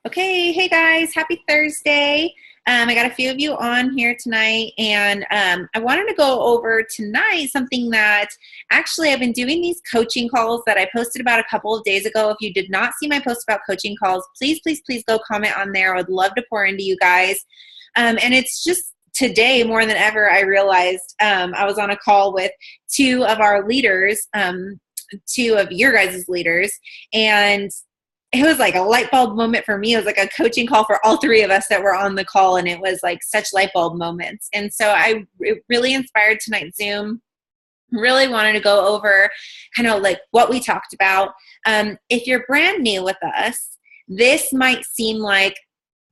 Okay, hey guys, happy Thursday. I got a few of you on here tonight, and I wanted to go over tonight something that actually I've been doing these coaching calls that I posted about a couple of days ago. If you did not see my post about coaching calls, please, please, please go comment on there. I would love to pour into you guys. And it's just today more than ever, I realized I was on a call with two of our leaders, two of your guys' leaders, and it was like a light bulb moment for me. It was like a coaching call for all three of us that were on the call, and it was like such light bulb moments. And so really inspired tonight's Zoom. Really wanted to go over kind of like what we talked about. If you're brand new with us, this might seem like,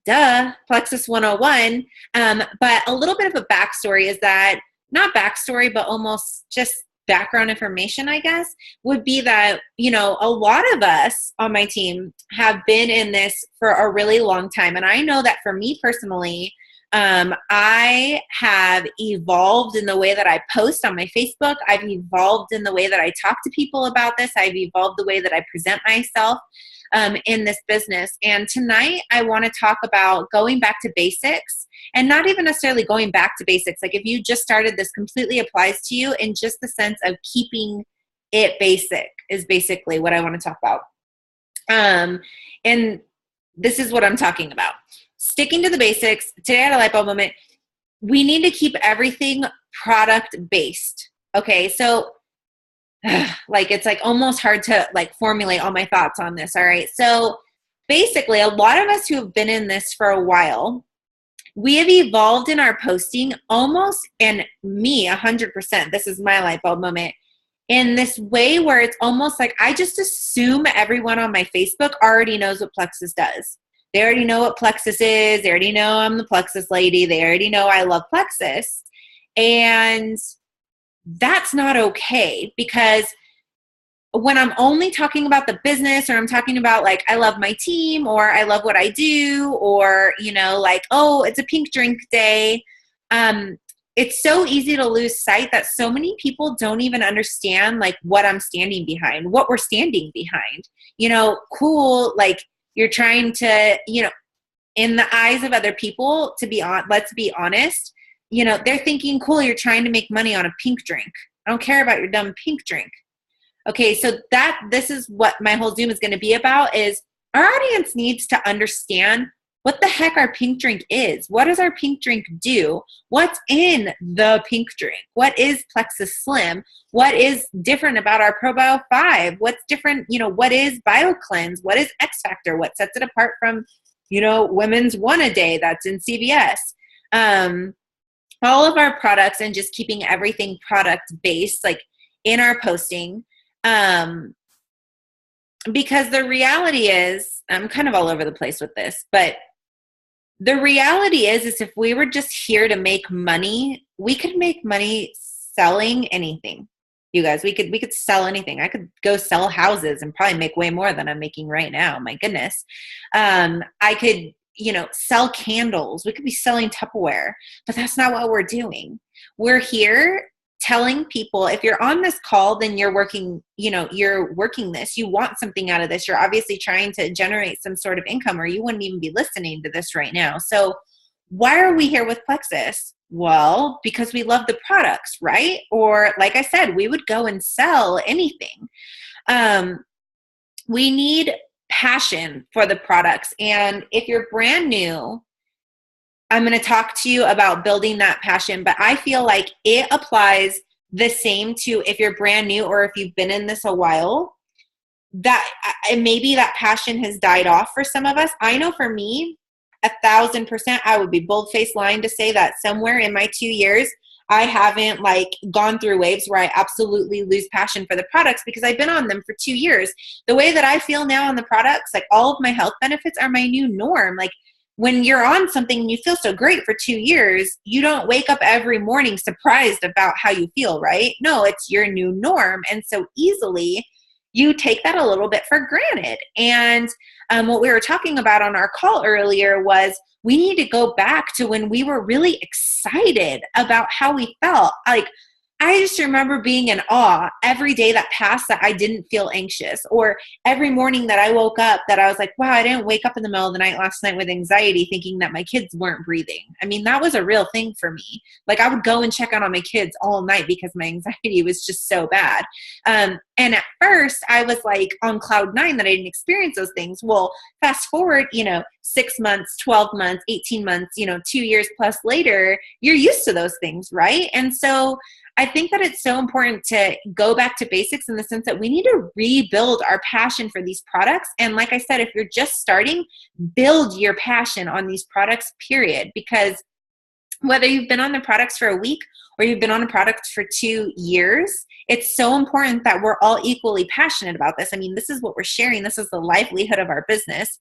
duh, Plexus 101, but a little bit of a backstory is that, not backstory, but almost just background information, I guess, would be that, a lot of us on my team have been in this for a really long time. And I know that for me personally, I have evolved in the way that I post on my Facebook. I've evolved in the way that I talk to people about this. I've evolved the way that I present myself in this business. And tonight I want to talk about going back to basics, and not even necessarily going back to basics. Like if you just started, this completely applies to you in just the sense of keeping it basic is basically what I want to talk about. And this is what I'm talking about. Sticking to the basics. Today I had a light bulb moment. We need to keep everything product based. Okay. So it's like almost hard to like formulate all my thoughts on this. All right. So basically a lot of us who have been in this for a while, we have evolved in our posting almost, and me 100%, this is my light bulb moment, in this way where it's almost like I just assume everyone on my Facebook already knows what Plexus does. They already know what Plexus is. They already know I'm the Plexus lady. They already know I love Plexus. And that's not okay, because when I'm only talking about the business, or I'm talking about like, I love my team, or I love what I do, or, oh, it's a pink drink day. It's so easy to lose sight that so many people don't even understand like what I'm standing behind, what we're standing behind, cool. Like you're trying to, in the eyes of other people, let's be honest, they're thinking, cool, you're trying to make money on a pink drink. I don't care about your dumb pink drink. Okay, so this is what my whole Zoom is going to be about, is our audience needs to understand what the heck our pink drink is. What does our pink drink do? What's in the pink drink? What is Plexus Slim? What is different about our ProBio 5? What's different, what is BioCleanse? What is X Factor? What sets it apart from, Women's One A Day that's in CVS? All of our products, and just keeping everything product based, like in our posting. Because the reality is, I'm kind of all over the place with this, but the reality is if we were just here to make money, we could make money selling anything. You guys, we could sell anything. I could go sell houses and probably make way more than I'm making right now. My goodness. I could, sell candles. We could be selling Tupperware, but that's not what we're doing. We're here telling people, if you're on this call, then you're working, you're working this. You want something out of this. You're obviously trying to generate some sort of income, or you wouldn't even be listening to this right now. So why are we here with Plexus? Well, because we love the products, right? Or like I said, we would go and sell anything. We need passion for the products. And if you're brand new, I'm going to talk to you about building that passion, but I feel like it applies the same to if you're brand new, or if you've been in this a while, that maybe that passion has died off for some of us. I know for me, 1,000%, I would be bold-faced lying to say that somewhere in my 2 years, I haven't like gone through waves where I absolutely lose passion for the products, because I've been on them for 2 years. The way that I feel now on the products, like all of my health benefits are my new norm. Like when you're on something and you feel so great for 2 years, you don't wake up every morning surprised about how you feel, right? No, it's your new norm. And so easily you take that a little bit for granted. And what we were talking about on our call earlier was we need to go back to when we were really excited about how we felt. Like I just remember being in awe every day that passed that I didn't feel anxious, or every morning that I woke up that I was like, wow, I didn't wake up in the middle of the night last night with anxiety thinking that my kids weren't breathing. I mean, that was a real thing for me. Like I would go and check out on my kids all night because my anxiety was just so bad. And at first I was like on cloud nine that I didn't experience those things. Well, fast forward, 6 months, 12 months, 18 months, 2 years plus later, you're used to those things, right? And so I think that it's so important to go back to basics in the sense that we need to rebuild our passion for these products. And like I said, if you're just starting, build your passion on these products, period. Because whether you've been on the products for a week or you've been on a product for 2 years, it's so important that we're all equally passionate about this. I mean, this is what we're sharing. This is the livelihood of our business.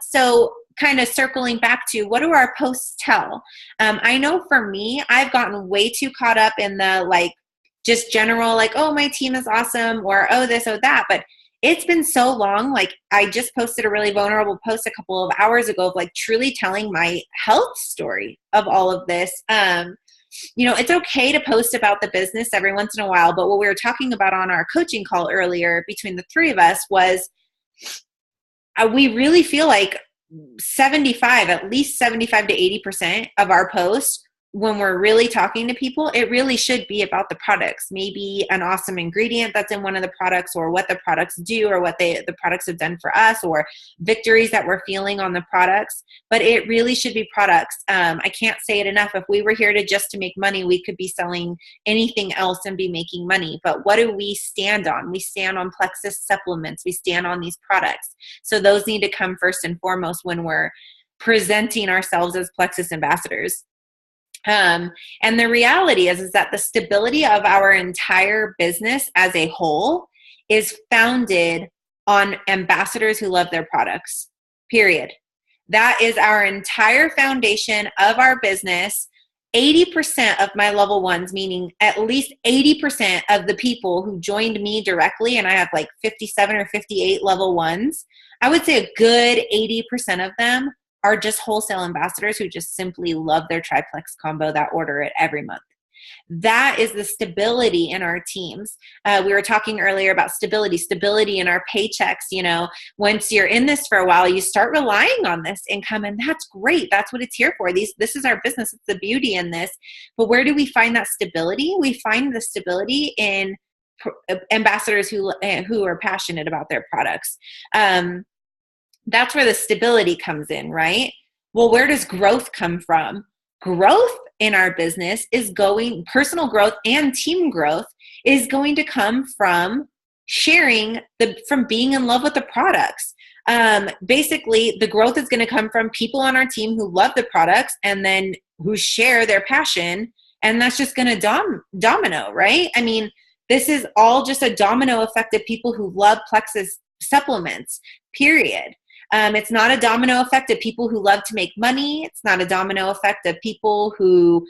So kind of circling back to, what do our posts tell? I know for me, I've gotten way too caught up in the just general, oh, my team is awesome, or oh, this, oh, that. But it's been so long. I just posted a really vulnerable post a couple of hours ago of truly telling my health story of all of this. It's okay to post about the business every once in a while, but what we were talking about on our coaching call earlier between the three of us was we really feel like at least 75 to 80% of our posts, when we're really talking to people, it really should be about the products. Maybe an awesome ingredient that's in one of the products, or what the products do, or what the products have done for us, or victories that we're feeling on the products. But it really should be products. I can't say it enough. If we were here to make money, we could be selling anything else and be making money. But what do we stand on? We stand on Plexus supplements. We stand on these products. So those need to come first and foremost when we're presenting ourselves as Plexus ambassadors. And the reality is that the stability of our entire business as a whole is founded on ambassadors who love their products, period. That is our entire foundation of our business. 80% of my level ones, meaning at least 80% of the people who joined me directly, and I have 57 or 58 level ones, I would say a good 80% of them are just wholesale ambassadors who just simply love their triplex combo that order it every month. That is the stability in our teams. We were talking earlier about stability in our paychecks. Once you're in this for a while, you start relying on this income, and that's great. That's what it's here for. This is our business. It's the beauty in this. But where do we find that stability? We find the stability in ambassadors who are passionate about their products. That's where the stability comes in, right? Well, where does growth come from? Growth in our business personal growth and team growth is going to come from from being in love with the products. Basically, the growth is going to come from people on our team who love the products and then who share their passion. And that's just going to domino, right? I mean, this is all just a domino effect of people who love Plexus supplements, period. It's not a domino effect of people who love to make money. It's not a domino effect of people who,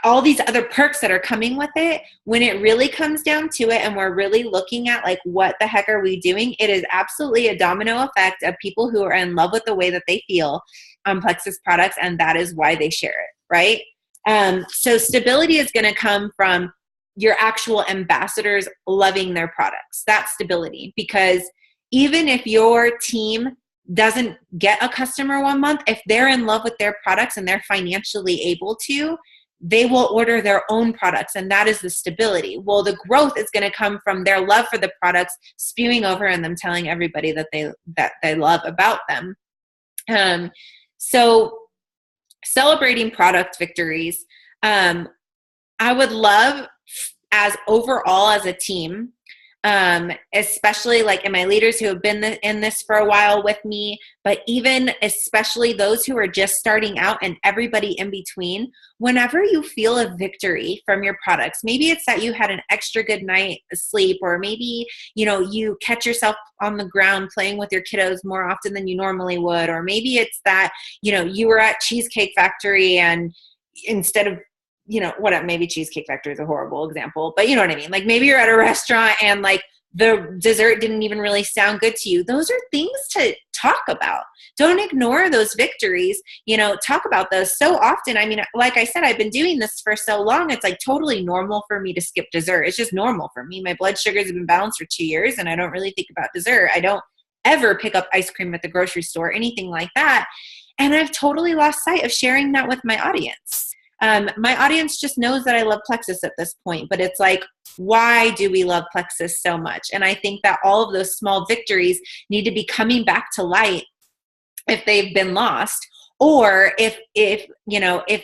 all these other perks that are coming with it. When it really comes down to it and we're really looking at what the heck are we doing, it is absolutely a domino effect of people who are in love with the way that they feel on Plexus products, and that is why they share it, right? So stability is going to come from your actual ambassadors loving their products. That's stability, because even if your team doesn't get a customer one month, if they're in love with their products and they're financially able to, they will order their own products, and that is the stability. Well, the growth is going to come from their love for the products spewing over and them telling everybody that they love about them. So celebrating product victories. I would love overall as a team, especially in my leaders who have been in this for a while with me, but even especially those who are just starting out and everybody in between, whenever you feel a victory from your products, maybe it's that you had an extra good night sleep, or maybe, you catch yourself on the ground playing with your kiddos more often than you normally would, or maybe it's that, you were at Cheesecake Factory and instead of maybe Cheesecake Factory is a horrible example, but you know what I mean? Maybe you're at a restaurant and the dessert didn't even really sound good to you. Those are things to talk about. Don't ignore those victories. Talk about those so often. I mean, like I said, I've been doing this for so long. It's like totally normal for me to skip dessert. It's just normal for me. My blood sugars have been balanced for 2 years and I don't really think about dessert. I don't ever pick up ice cream at the grocery store, anything like that. And I've totally lost sight of sharing that with my audience. My audience just knows that I love Plexus at this point, but it's like, why do we love Plexus so much? And I think that all of those small victories need to be coming back to light if they've been lost, or if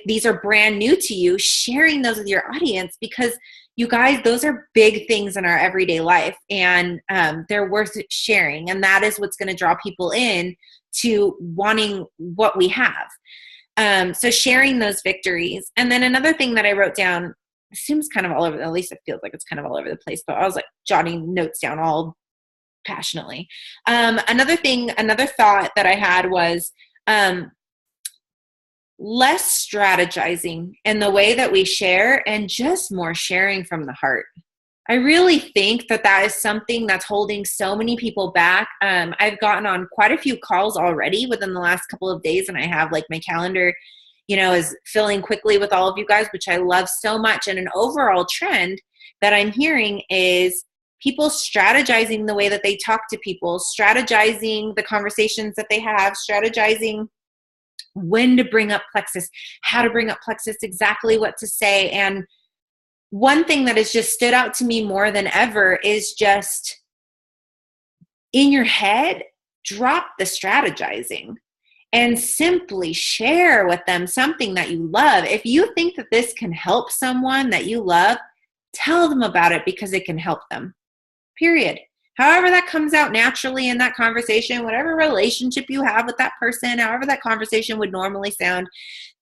these are brand new to you, sharing those with your audience, because you guys, those are big things in our everyday life, and they're worth sharing. And that is what's going to draw people in to wanting what we have. So sharing those victories. And then another thing that I wrote down, it seems kind of all over, at least it feels like it's kind of all over the place, but I was like jotting notes down all passionately. Another thought that I had was less strategizing in the way that we share and just more sharing from the heart. I really think that is something that's holding so many people back. I've gotten on quite a few calls already within the last couple of days, and I have like my calendar, is filling quickly with all of you guys, which I love so much. And an overall trend that I'm hearing is people strategizing the way that they talk to people, strategizing the conversations that they have, strategizing when to bring up Plexus, how to bring up Plexus, exactly what to say. And one thing that has just stood out to me more than ever is just in your head, drop the strategizing and simply share with them something that you love. If you think that this can help someone that you love, tell them about it because it can help them. Period. However that comes out naturally in that conversation, whatever relationship you have with that person, however that conversation would normally sound,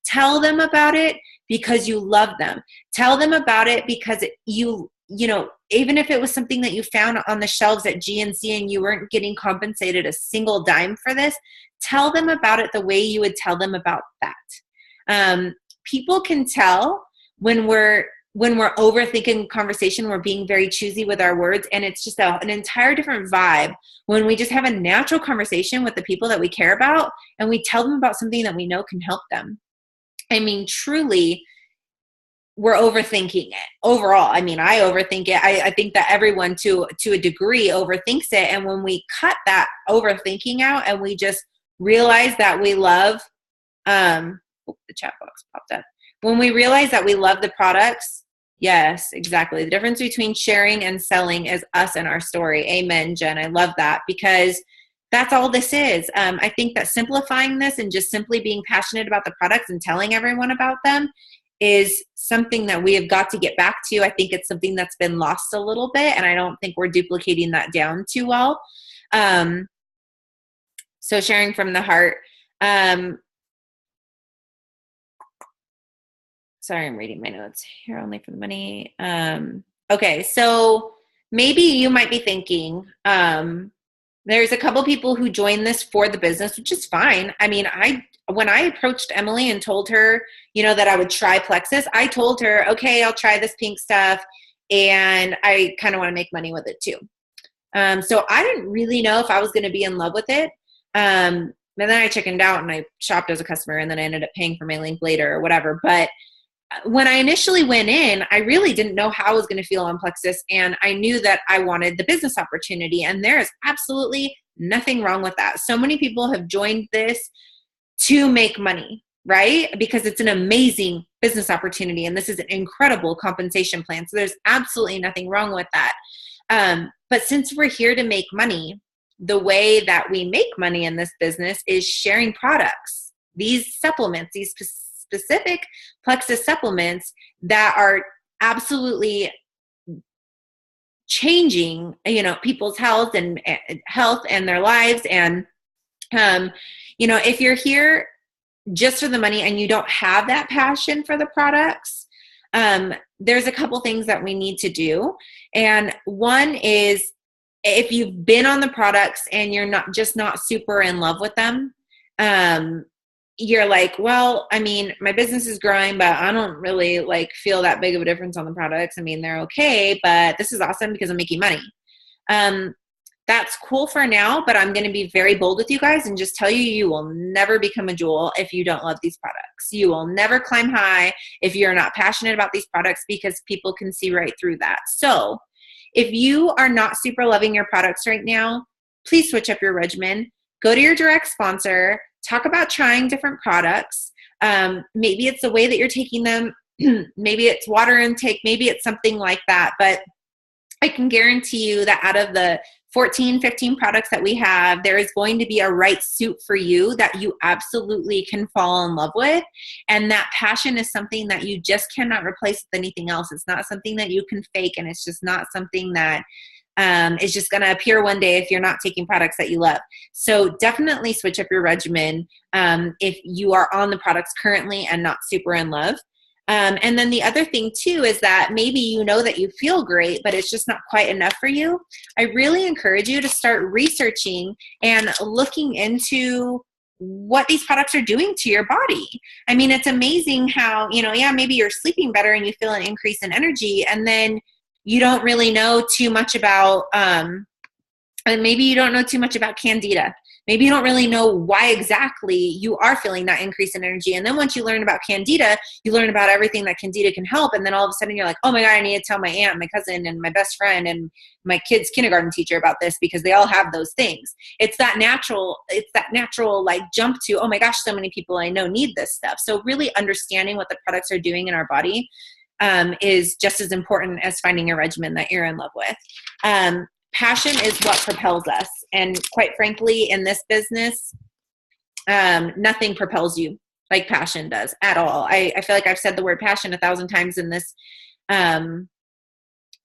tell them about it because you love them. Tell them about it because even if it was something that you found on the shelves at GNC and you weren't getting compensated a single dime for this, tell them about it the way you would tell them about that. People can tell when we're overthinking conversation, we're being very choosy with our words, and it's just an entire different vibe when we just have a natural conversation with the people that we care about and we tell them about something that we know can help them. I mean, truly, we're overthinking it overall. I mean, I overthink it. I think that everyone to a degree overthinks it. And when we cut that overthinking out and we just realize that we love, the chat box popped up. When we realize that we love the products, yes, exactly. The difference between sharing and selling is us and our story. Amen, Jen. I love that because that's all this is. I think that simplifying this and just simply being passionate about the products and telling everyone about them is something that we have got to get back to. I think it's something that's been lost a little bit, and I don't think we're duplicating that down too well. So sharing from the heart. Sorry, I'm reading my notes here. Only for the money. Okay, so maybe you might be thinking, there's a couple people who joined this for the business, which is fine. I mean, when I approached Emily and told her, that I would try Plexus, I told her, okay, I'll try this pink stuff, and I kind of want to make money with it too. So I didn't really know if I was going to be in love with it. And then I chickened out and I shopped as a customer, and then I ended up paying for my link later or whatever. But when I initially went in, I really didn't know how I was going to feel on Plexus, and I knew that I wanted the business opportunity, and there is absolutely nothing wrong with that. So many people have joined this to make money, right? Because it's an amazing business opportunity, and this is an incredible compensation plan. So there's absolutely nothing wrong with that. But since we're here to make money, the way that we make money in this business is sharing products, these supplements, these specific Plexus supplements that are absolutely changing, people's health and their lives. And, if you're here just for the money and you don't have that passion for the products, there's a couple things that we need to do. And one is, if you've been on the products and you're not super in love with them, you're like, well, I mean, my business is growing, but I don't really feel that big of a difference on the products. I mean, they're okay, but this is awesome because I'm making money. That's cool for now, but I'm going to be very bold with you guys and just tell you, you will never become a jewel if you don't love these products. You will never climb high if you're not passionate about these products, because people can see right through that. So if you are not super loving your products right now, please switch up your regimen. Go to your direct sponsor, talk about trying different products. Maybe it's the way that you're taking them. Maybe it's water intake. Maybe it's something like that. But I can guarantee you that out of the 14, 15 products that we have, there is going to be a right suit for you that you absolutely can fall in love with. And that passion is something that you just cannot replace with anything else. It's not something that you can fake, and it's just not something that is just going to appear one day if you're not taking products that you love. So definitely switch up your regimen if you are on the products currently and not super in love. And then the other thing too is that maybe you know that you feel great, but it's just not quite enough for you. I really encourage you to start researching and looking into what these products are doing to your body. I mean, it's amazing how, maybe you're sleeping better and you feel an increase in energy, and then you don't really know too much about, and maybe you don't know too much about Candida. Maybe you don't really know why exactly you are feeling that increase in energy. And then once you learn about Candida, you learn about everything that Candida can help. And then all of a sudden you're like, oh my God, I need to tell my aunt, my cousin, and my best friend, and my kid's kindergarten teacher about this, because they all have those things. It's that natural like jump to, oh my gosh, so many people I know need this stuff. So really understanding what the products are doing in our body is just as important as finding a regimen that you're in love with. Passion is what propels us. And quite frankly, in this business, nothing propels you like passion does at all. I feel like I've said the word passion 1,000 times in this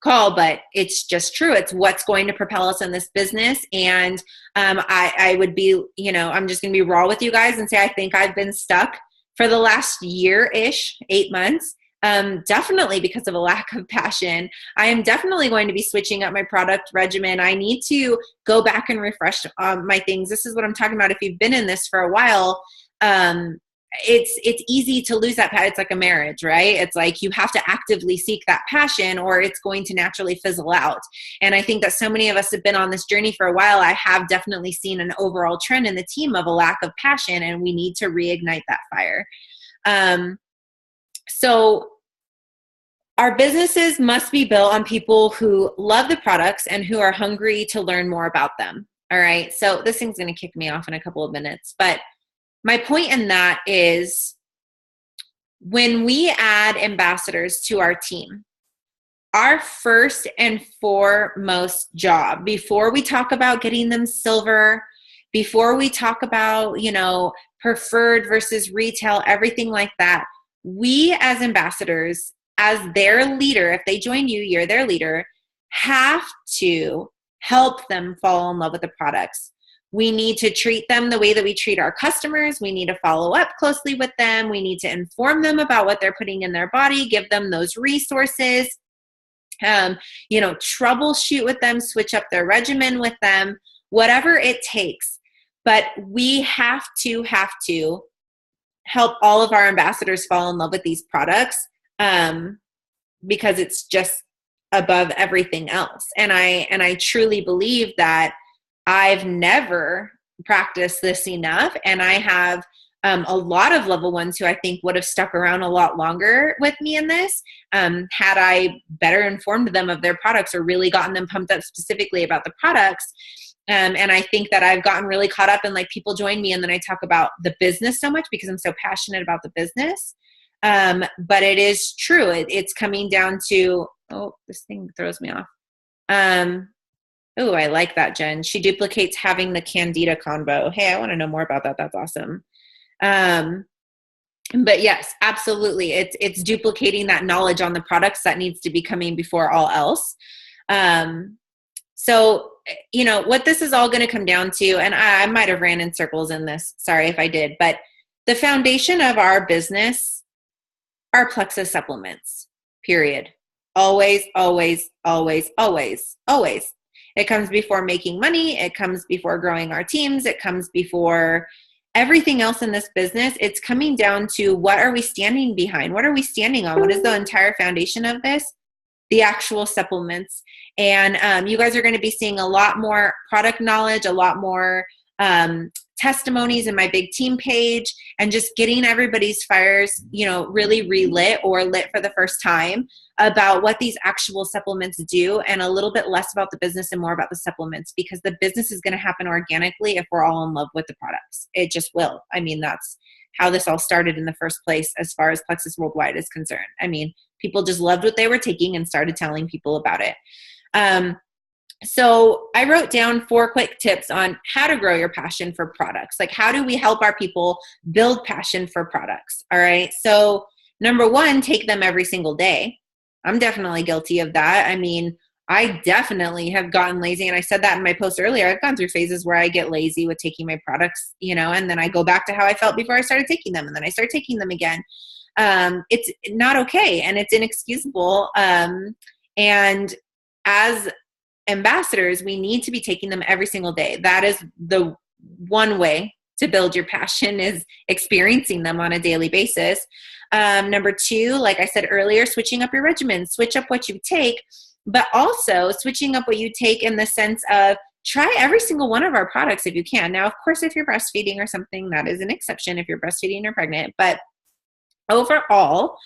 call, but it's just true. It's what's going to propel us in this business. And I would be, I'm just going to be raw with you guys and say, I think I've been stuck for the last year-ish, 8 months. Definitely because of a lack of passion. I am definitely going to be switching up my product regimen. I need to go back and refresh my things. This is what I'm talking about. If you've been in this for a while, it's easy to lose that passion. It's like a marriage, right? It's like you have to actively seek that passion or it's going to naturally fizzle out. And I think that so many of us have been on this journey for a while. I have definitely seen an overall trend in the team of a lack of passion, and we need to reignite that fire. So our businesses must be built on people who love the products and who are hungry to learn more about them. All right. So this thing's going to kick me off in a couple of minutes. But my point in that is when we add ambassadors to our team, our first and foremost job, before we talk about getting them silver, before we talk about, preferred versus retail, everything like that, we as ambassadors, as their leader, if they join you, you're their leader, have to help them fall in love with the products. We need to treat them the way that we treat our customers. We need to follow up closely with them. We need to inform them about what they're putting in their body, give them those resources, troubleshoot with them, switch up their regimen with them, whatever it takes. But we have to help all of our ambassadors fall in love with these products because it's just above everything else. And I truly believe that I've never practiced this enough. And I have a lot of level ones who I think would have stuck around a lot longer with me in this had I better informed them of their products or really gotten them pumped up specifically about the products. And I think that I've gotten really caught up in people join me and then I talk about the business so much because I'm so passionate about the business. But it is true. It's coming down to, this thing throws me off. I like that, Jen. She duplicates having the Candida convo. Hey, I want to know more about that. That's awesome. But yes, absolutely. It's duplicating that knowledge on the products that needs to be coming before all else. So, what this is all going to come down to, and I might have ran in circles in this, sorry if I did, but the foundation of our business are Plexus supplements, period. Always, always, always, always, always. It comes before making money. It comes before growing our teams. It comes before everything else in this business. It's coming down to what are we standing behind? What are we standing on? What is the entire foundation of this? the actual supplements. And you guys are going to be seeing a lot more product knowledge, a lot more testimonies in my big team page, and just getting everybody's fires, really relit or lit for the first time about what these actual supplements do, and a little bit less about the business and more about the supplements, because the business is going to happen organically if we're all in love with the products. It just will. I mean, that's how this all started in the first place as far as Plexus Worldwide is concerned. I mean, people just loved what they were taking and started telling people about it. So I wrote down 4 quick tips on how to grow your passion for products. Like, how do we help our people build passion for products? All right. So number 1, take them every single day. I'm definitely guilty of that. I mean, I definitely have gotten lazy. And I said that in my post earlier. I've gone through phases where I get lazy with taking my products, and then I go back to how I felt before I started taking them. And then I start taking them again. It's not okay. And it's inexcusable. And as ambassadors, we need to be taking them every single day. That is the one way to build your passion, is experiencing them on a daily basis. Number 2, like I said earlier, switching up your regimen, switch up what you take, but also switching up what you take in the sense of try every single one of our products if you can. Now, of course, if you're breastfeeding or something, that is an exception if you're breastfeeding or pregnant, but overall,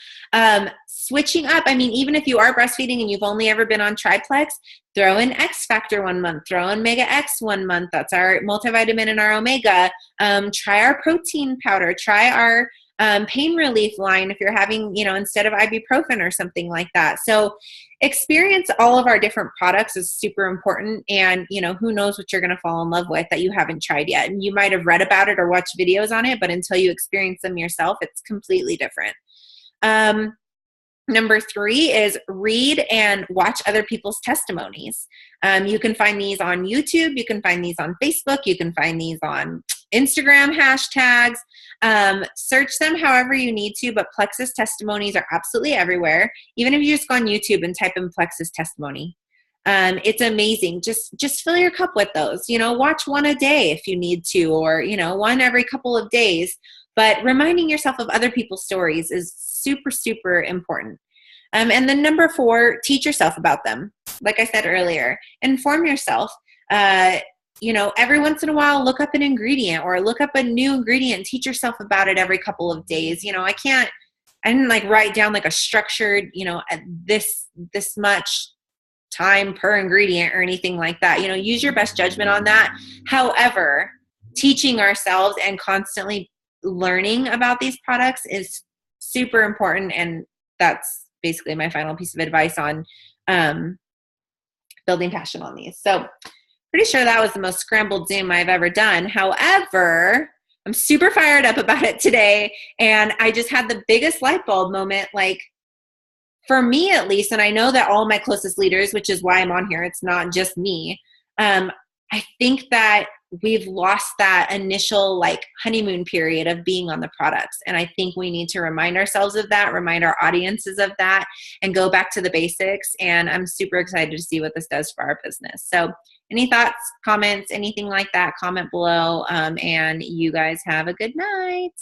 switching up. I mean, even if you are breastfeeding and you've only ever been on Triplex, throw in X Factor 1 month, throw in Mega X 1 month. That's our multivitamin and our omega. Try our protein powder, try our pain relief line if you're having, instead of ibuprofen or something like that. So experience all of our different products is super important. And, who knows what you're going to fall in love with that you haven't tried yet. And you might have read about it or watched videos on it, but until you experience them yourself, it's completely different. Number 3 is read and watch other people's testimonies. You can find these on YouTube. You can find these on Facebook. You can find these on Instagram hashtags. Search them however you need to, but Plexus testimonies are absolutely everywhere. Even if you just go on YouTube and type in Plexus testimony, it's amazing. Just fill your cup with those. Watch one a day if you need to, or one every couple of days. But reminding yourself of other people's stories is super, super important. And then number 4, teach yourself about them. Like I said earlier, inform yourself. Every once in a while, look up an ingredient or look up a new ingredient and teach yourself about it every couple of days. I didn't like write down like a structured, at this much time per ingredient or anything like that. Use your best judgment on that. However, teaching ourselves and constantly learning about these products is super important. And that's basically my final piece of advice on building passion on these. So pretty sure that was the most scrambled Zoom I've ever done. However, I'm super fired up about it today. And I just had the biggest light bulb moment, like for me at least, and I know that all my closest leaders, which is why I'm on here, it's not just me. I think that we've lost that initial like honeymoon period of being on the products. And I think we need to remind ourselves of that, remind our audiences of that, and go back to the basics. And I'm super excited to see what this does for our business. So any thoughts, comments, anything like that, comment below. And you guys have a good night.